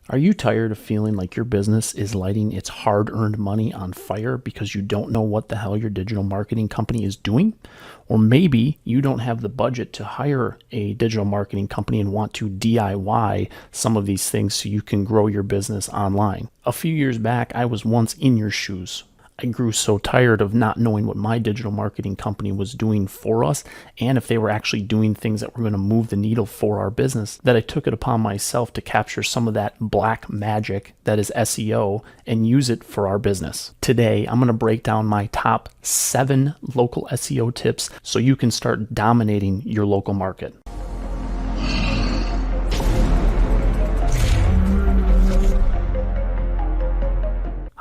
Are you tired of feeling like your business is lighting its hard-earned money on fire because you don't know what the hell your digital marketing company is doing? Or maybe you don't have the budget to hire a digital marketing company and want to DIY some of these things so you can grow your business online. A few years back, I was once in your shoes. I grew so tired of not knowing what my digital marketing company was doing for us and if they were actually doing things that were going to move the needle for our business that I took it upon myself to capture some of that black magic that is SEO and use it for our business. Today, I'm going to break down my top 7 local SEO tips so you can start dominating your local market.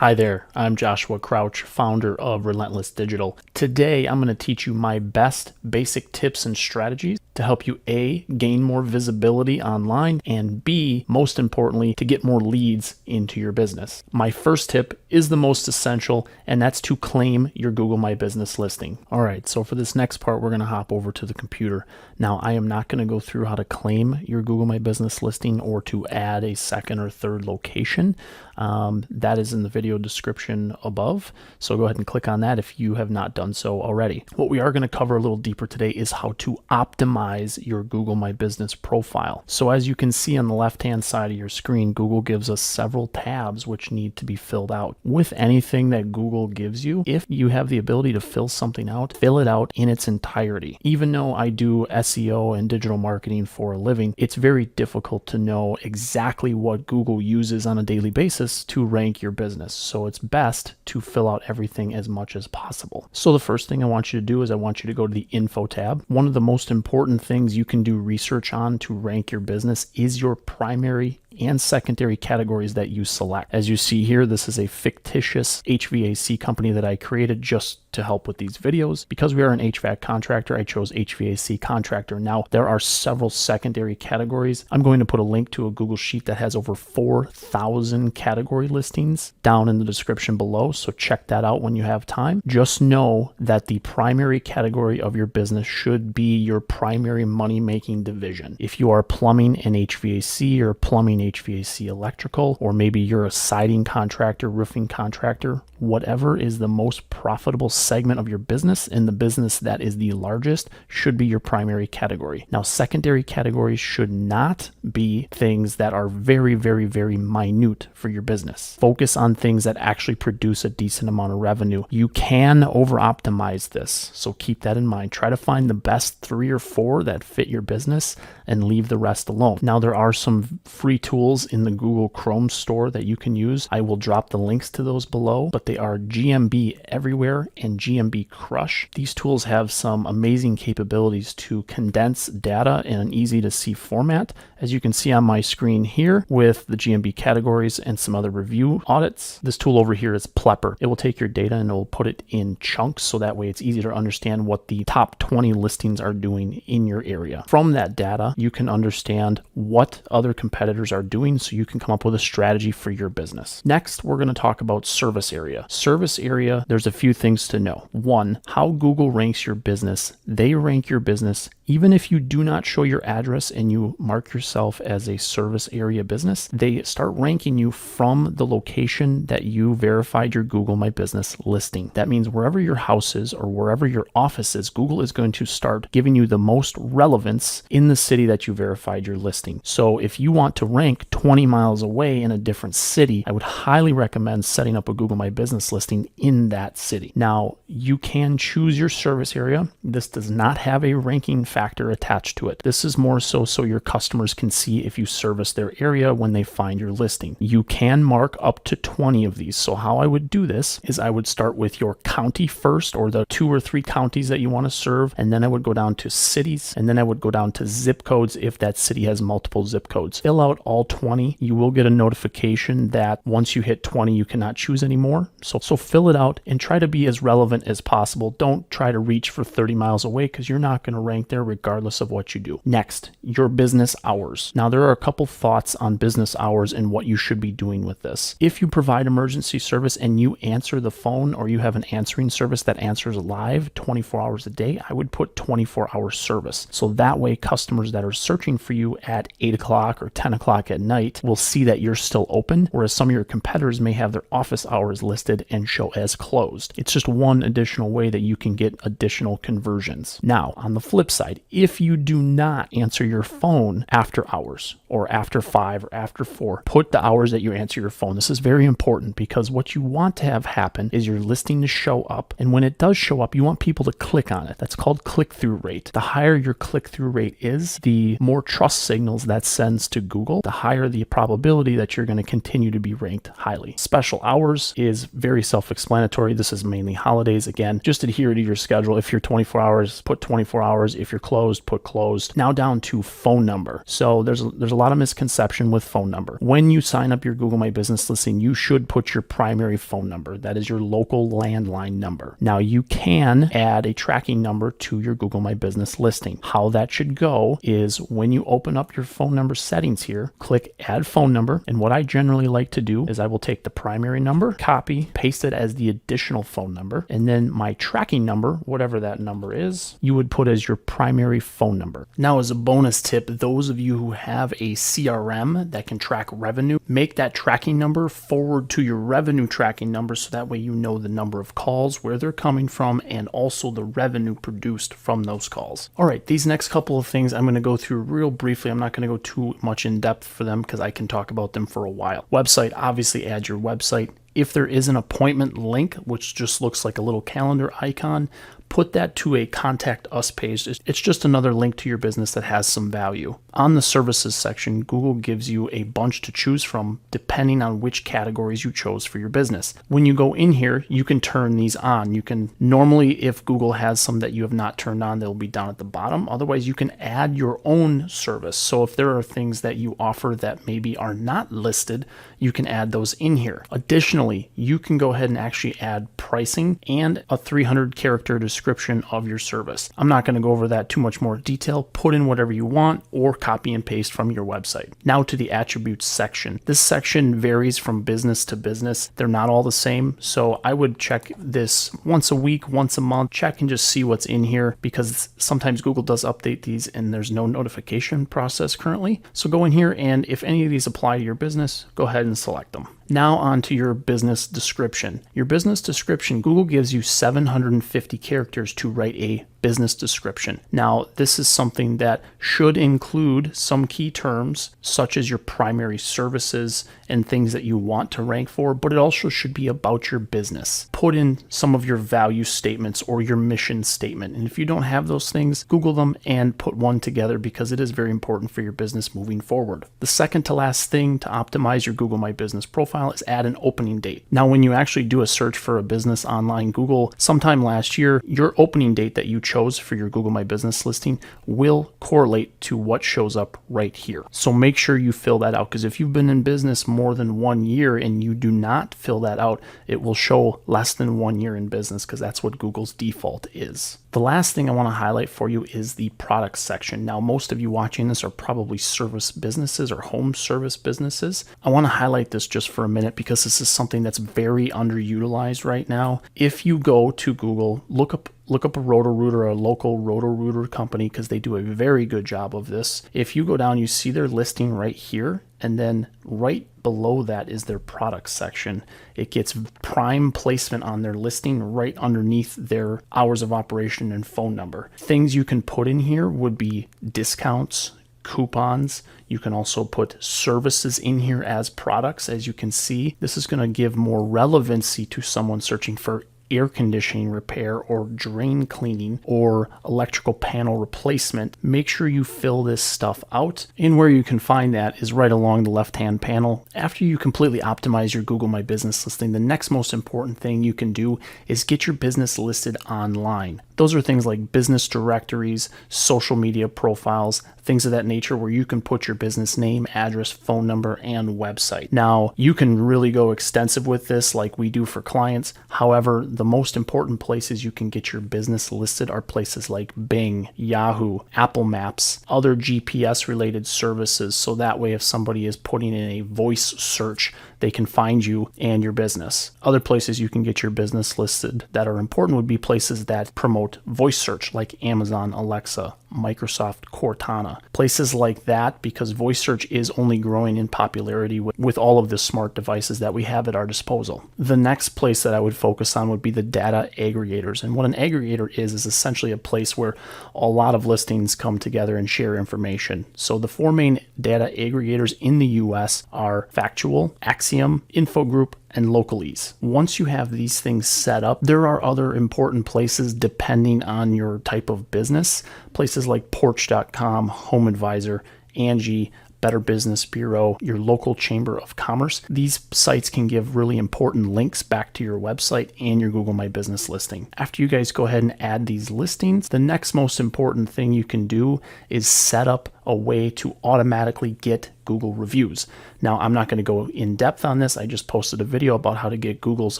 Hi there, I'm Joshua Crouch, founder of Relentless Digital. Today, I'm going to teach you my best basic tips and strategies to help you A, gain more visibility online, and B, most importantly, to get more leads into your business. My first tip is the most essential, and that's to claim your Google My Business listing. All right, so for this next part, we're going to hop over to the computer. Now, I am not going to go through how to claim your Google My Business listing or to add a second or third location. That is in the video description above, so go ahead and click on that if you have not done so already. What we are going to cover a little deeper today is how to optimize your Google My Business profile. So as you can see on the left-hand side of your screen, Google gives us several tabs which need to be filled out. With anything that Google gives you, if you have the ability to fill something out, fill it out in its entirety. Even though I do SEO and digital marketing for a living, it's very difficult to know exactly what Google uses on a daily basis to rank your business. So it's best to fill out everything as much as possible. So the first thing I want you to do is I want you to go to the Info tab. One of the most important things you can do research on to rank your business is your primary and secondary categories that you select. As you see here, this is a fictitious HVAC company that I created just to help with these videos. Because we are an HVAC contractor, I chose HVAC contractor. Now, there are several secondary categories. I'm going to put a link to a Google Sheet that has over 4,000 category listings down in the description below, so check that out when you have time. Just know that the primary category of your business should be your primary money-making division. If you are plumbing and HVAC or plumbing HVAC electrical, or maybe you're a siding contractor, roofing contractor, whatever is the most profitable segment of your business and the business that is the largest should be your primary category. Now, secondary categories should not be things that are very, very, very minute for your business. Focus on things that actually produce a decent amount of revenue. You can over-optimize this, so keep that in mind. Try to find the best 3 or 4 that fit your business and leave the rest alone. Now, there are some free tools in the Google Chrome store that you can use. I will drop the links to those below, but they are GMB Everywhere and GMB Crush. These tools have some amazing capabilities to condense data in an easy to see format. As you can see on my screen here with the GMB categories and some other review audits, this tool over here is Plepper. It will take your data and it will put it in chunks so that way it's easy to understand what the top 20 listings are doing in your area. From that data, you can understand what other competitors are doing so you can come up with a strategy for your business. Next, we're going to talk about service area. Service area, there's a few things to know. 1, how Google ranks your business. They rank your business even if you do not show your address and you mark yourself as a service area business. They start ranking you from the location that you verified your Google My Business listing. That means wherever your house is or wherever your office is, Google is going to start giving you the most relevance in the city that you verified your listing. So if you want to rank 20 miles away in a different city, I would highly recommend setting up a Google My Business listing in that city. Now, you can choose your service area. This does not have a ranking factor attached to it. This is more so your customers can see if you service their area when they find your listing. You can mark up to 20 of these. So how I would do this is I would start with your county first, or the 2 or 3 counties that you want to serve, and then I would go down to cities, and then I would go down to zip codes if that city has multiple zip codes. Fill out all 20. You will get a notification that once you hit 20, you cannot choose anymore. So fill it out and try to be as relevant as possible. Don't try to reach for 30 miles away because you're not going to rank there regardless of what you do. Next, your business hours. Now, there are a couple thoughts on business hours and what you should be doing with this. If you provide emergency service and you answer the phone, or you have an answering service that answers live 24 hours a day, I would put 24-hour service. So that way customers that are searching for you at 8 o'clock or 10 o'clock at night will see that you're still open, whereas some of your competitors may have their office hours listed and show as closed. It's just one additional way that you can get additional conversions. Now, on the flip side, if you do not answer your phone after hours or after 5 or after 4, put the hours that you answer your phone. This is very important because what you want to have happen is your listing to show up. And when it does show up, you want people to click on it. That's called click-through rate. The higher your click-through rate is, the more trust signals that sends to Google, the higher the probability that you're going to continue to be ranked highly. Special hours is very self-explanatory. This is mainly holidays. Again, just adhere to your schedule. If you're 24 hours, put 24 hours. If you're closed, put closed. Now down to phone number. So there's a lot of misconception with phone number. When you sign up your Google My Business listing, you should put your primary phone number. That is your local landline number. Now you can add a tracking number to your Google My Business listing. How that should go is when you open up your phone number settings here, click add phone number. And what I generally like to do is I will take the primary number, copy, paste it as the additional phone number, and then my tracking number, whatever that number is, you would put as your primary phone number. Now, as a bonus tip, those of you who have a CRM that can track revenue, make that tracking number forward to your revenue tracking number so that way you know the number of calls, where they're coming from, and also the revenue produced from those calls. All right, these next couple of things I'm going to go through real briefly. I'm not going to go too much in depth for them because I can talk about them for a while. Website, obviously add your website. If there is an appointment link, which just looks like a little calendar icon, put that to a contact us page. It's just another link to your business that has some value. On the services section, Google gives you a bunch to choose from depending on which categories you chose for your business. When you go in here, you can turn these on. You can normally, if Google has some that you have not turned on, they'll be down at the bottom. Otherwise, you can add your own service. So if there are things that you offer that maybe are not listed, you can add those in here. Additionally, you can go ahead and actually add pricing and a 300-character description of your service. I'm not going to go over that too much more detail. Put in whatever you want or copy and paste from your website. Now to the attributes section. This section varies from business to business. They're not all the same. So I would check this once a week, once a month, check and just see what's in here because sometimes Google does update these and there's no notification process currently. So go in here and if any of these apply to your business, go ahead and select them. Now on to your business description. Your business description, Google gives you 750 characters to write a business description. Now, this is something that should include some key terms such as your primary services and things that you want to rank for, but it also should be about your business. Put in some of your value statements or your mission statement. And if you don't have those things, Google them and put one together because it is very important for your business moving forward. The second to last thing to optimize your Google My Business profile is add an opening date. Now, when you actually do a search for a business online, Google, sometime last year, your opening date that you chose for your Google My Business listing will correlate to what shows up right here. So make sure you fill that out because if you've been in business more than 1 year and you do not fill that out, it will show less than 1 year in business because that's what Google's default is. The last thing I want to highlight for you is the product section. Now, most of you watching this are probably service businesses or home service businesses. I want to highlight this just for a minute because this is something that's very underutilized right now. If you go to Google, look up a Roto-Rooter, a local Roto-Rooter company, because they do a very good job of this. If you go down, you see their listing right here, and then right below that is their product section. It gets prime placement on their listing right underneath their hours of operation and phone number. Things you can put in here would be discounts, coupons. You can also put services in here as products. As you can see, this is going to give more relevancy to someone searching for air conditioning repair or drain cleaning or electrical panel replacement. Make sure you fill this stuff out. And where you can find that is right along the left-hand panel. After you completely optimize your Google My Business listing, the next most important thing you can do is get your business listed online. Those are things like business directories, social media profiles, things of that nature where you can put your business name, address, phone number, and website. Now, you can really go extensive with this like we do for clients. However, the most important places you can get your business listed are places like Bing, Yahoo, Apple Maps, other GPS related services. So that way, if somebody is putting in a voice search, they can find you and your business. Other places you can get your business listed that are important would be places that promote voice search like Amazon, Alexa, Microsoft Cortana, places like that, because voice search is only growing in popularity with all of the smart devices that we have at our disposal. The next place that I would focus on would be the data aggregators. And what an aggregator is essentially a place where a lot of listings come together and share information. So the four main data aggregators in the US are Factual, Axiom, Infogroup, and Localese. Once you have these things set up, there are other important places depending on your type of business. Places like Porch.com, Home Advisor, Angie, Better Business Bureau, your local chamber of commerce. These sites can give really important links back to your website and your Google My Business listing. After you guys go ahead and add these listings, the next most important thing you can do is set up a way to automatically get Google reviews. Now, I'm not going to go in depth on this. I just posted a video about how to get Google's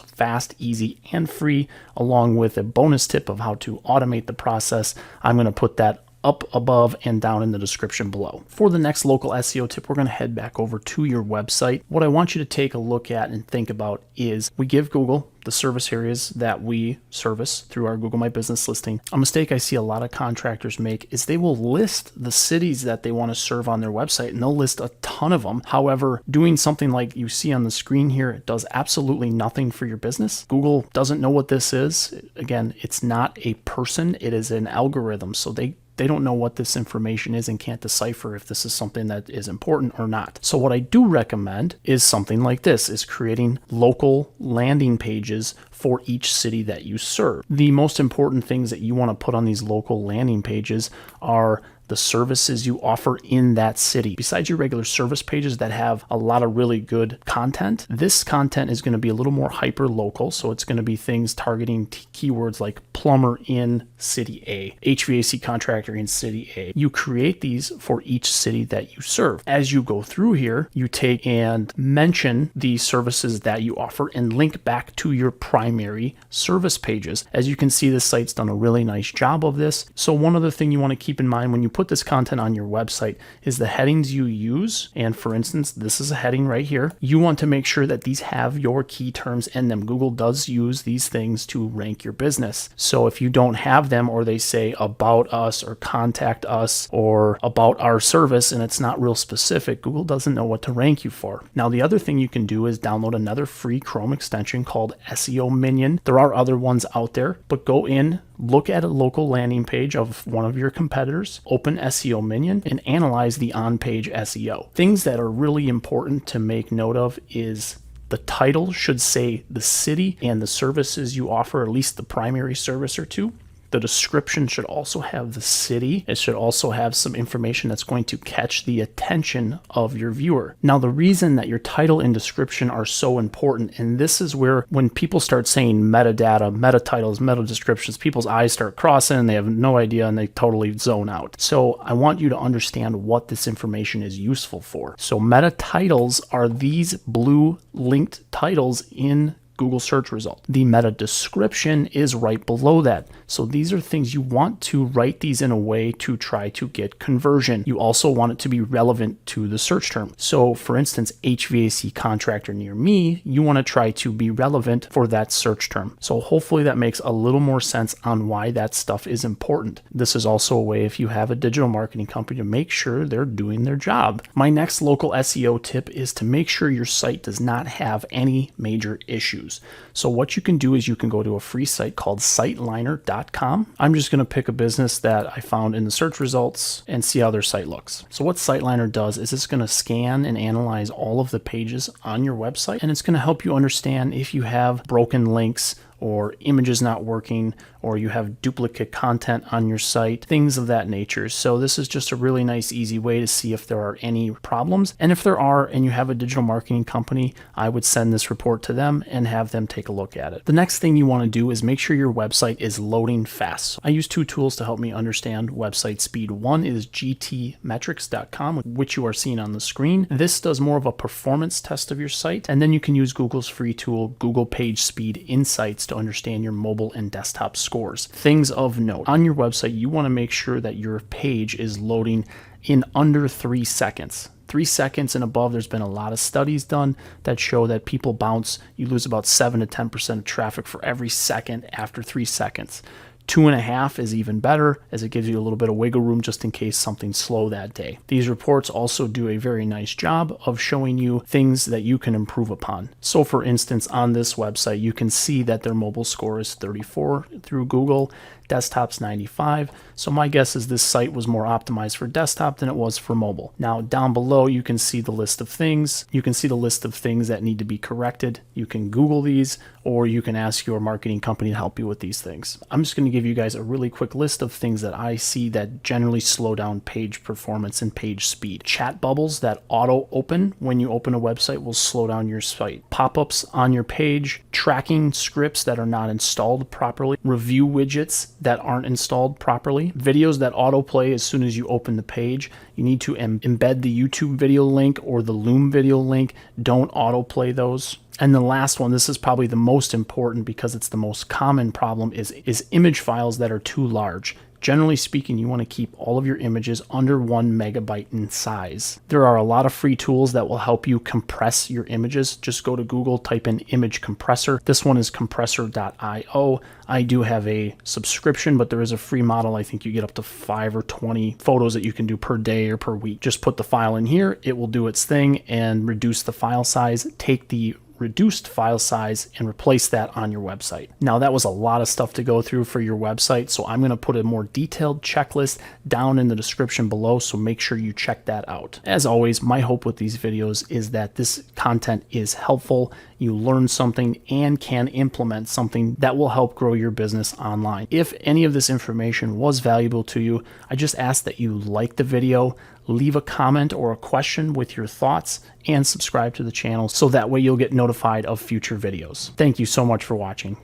fast, easy, and free, along with a bonus tip of how to automate the process. I'm going to put that up above and down in the description below. For the next local SEO tip, we're going to head back over to your website. What I want you to take a look at and think about is we give Google the service areas that we service through our Google My Business listing. A mistake I see a lot of contractors make is they will list the cities that they want to serve on their website, and they'll list a ton of them. However, doing something like you see on the screen here, it does absolutely nothing for your business. Google doesn't know what this is. Again, it's not a person, it is an algorithm. So they don't know what this information is and can't decipher if this is something that is important or not. So what I do recommend is something like this, is creating local landing pages for each city that you serve. The most important things that you want to put on these local landing pages are the services you offer in that city. Besides your regular service pages that have a lot of really good content, this content is going to be a little more hyper local. So it's going to be things targeting keywords like plumber in city A, HVAC contractor in city A. You create these for each city that you serve. As you go through here, you take and mention the services that you offer and link back to your primary service pages. As you can see, this site's done a really nice job of this. So one other thing you want to keep in mind when you put this content on your website is the headings you use. And for instance, this is a heading right here. You want to make sure that these have your key terms in them. Google does use these things to rank your business. So if you don't have them, or they say about us or contact us or about our service, and it's not real specific, Google doesn't know what to rank you for. Now, the other thing you can do is download another free Chrome extension called SEO Minion. There are other ones out there, but go in, look at a local landing page of one of your competitors, open SEO Minion, and analyze the on-page SEO. Things that are really important to make note of is the title should say the city and the services you offer, at least the primary service or two. The description should also have the city. It should also have some information that's going to catch the attention of your viewer. Now, the reason that your title and description are so important, and this is where when people start saying metadata, meta titles, meta descriptions, people's eyes start crossing and they have no idea and they totally zone out. So I want you to understand what this information is useful for. So meta titles are these blue linked titles in Google search result. The meta description is right below that. So these are things you want to write these in a way to try to get conversion. You also want it to be relevant to the search term. So for instance, HVAC contractor near me, you want to try to be relevant for that search term. So hopefully that makes a little more sense on why that stuff is important. This is also a way, if you have a digital marketing company, to make sure they're doing their job. My next local SEO tip is to make sure your site does not have any major issues. So what you can do is you can go to a free site called siteliner.com. I'm just going to pick a business that I found in the search results and see how their site looks. So what Siteliner does is it's going to scan and analyze all of the pages on your website, and it's going to help you understand if you have broken links or images not working, or you have duplicate content on your site, things of that nature. So this is just a really nice, easy way to see if there are any problems. And if there are, and you have a digital marketing company, I would send this report to them and have them take a look at it. The next thing you want to do is make sure your website is loading fast. I use two tools to help me understand website speed. One is gtmetrics.com, which you are seeing on the screen. This does more of a performance test of your site. And then you can use Google's free tool, Google Page Speed Insights, to understand your mobile and desktop scores. Things of note. On your website, you want to make sure that your page is loading in under 3 seconds. 3 seconds and above, there's been a lot of studies done that show that people bounce. You lose about 7 to 10% of traffic for every second after 3 seconds. 2.5 is even better, as it gives you a little bit of wiggle room just in case something's slow that day. These reports also do a very nice job of showing you things that you can improve upon. So for instance, on this website, you can see that their mobile score is 34 through Google, desktop's 95. So my guess is this site was more optimized for desktop than it was for mobile. Now down below, you can see the list of things. You can see the list of things that need to be corrected. You can Google these, or you can ask your marketing company to help you with these things. I'm just going to give you guys a really quick list of things that I see that generally slow down page performance and page speed. Chat bubbles that auto open when you open a website will slow down your site. Pop-ups on your page, tracking scripts that are not installed properly, review widgets that aren't installed properly, videos that autoplay as soon as you open the page. You need to embed the YouTube video link or the Loom video link. Don't autoplay those. And the last one, this is probably the most important because it's the most common problem, is image files that are too large. Generally speaking, you want to keep all of your images under 1 megabyte in size. There are a lot of free tools that will help you compress your images. Just go to Google, type in image compressor. This one is compressor.io. I do have a subscription, but there is a free model. I think you get up to 5 or 20 photos that you can do per day or per week. Just put the file in here. It will do its thing and reduce the file size. Take the reduced file size and replace that on your website. Now that was a lot of stuff to go through for your website, so I'm going to put a more detailed checklist down in the description below, so make sure you check that out. As always, my hope with these videos is that this content is helpful, you learn something, and can implement something that will help grow your business online. If any of this information was valuable to you, I just ask that you like the video, leave a comment or a question with your thoughts, and subscribe to the channel so that way you'll get notified of future videos. Thank you so much for watching.